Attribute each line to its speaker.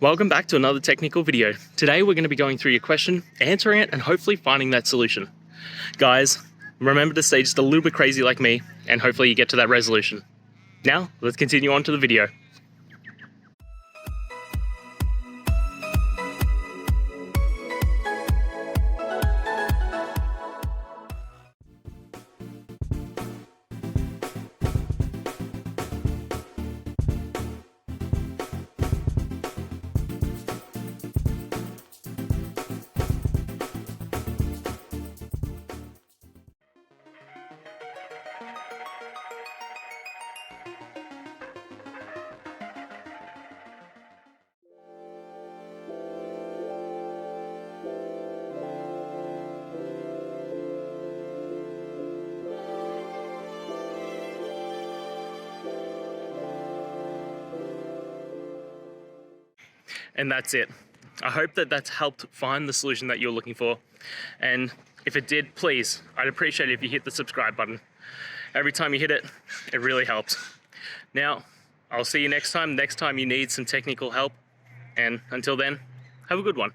Speaker 1: Welcome back to another technical video. Today we're going to be going through your question, answering it, and hopefully finding that solution. Guys, remember to stay just a little bit crazy like me, and hopefully you get to that resolution. Now, let's continue on to the video. And that's it. I hope that that's helped find the solution that you're looking for. And if it did, please, I'd appreciate it if you hit the subscribe button. Every time you hit it, it really helps. Now, I'll see you next time you need some technical help. And until then, have a good one.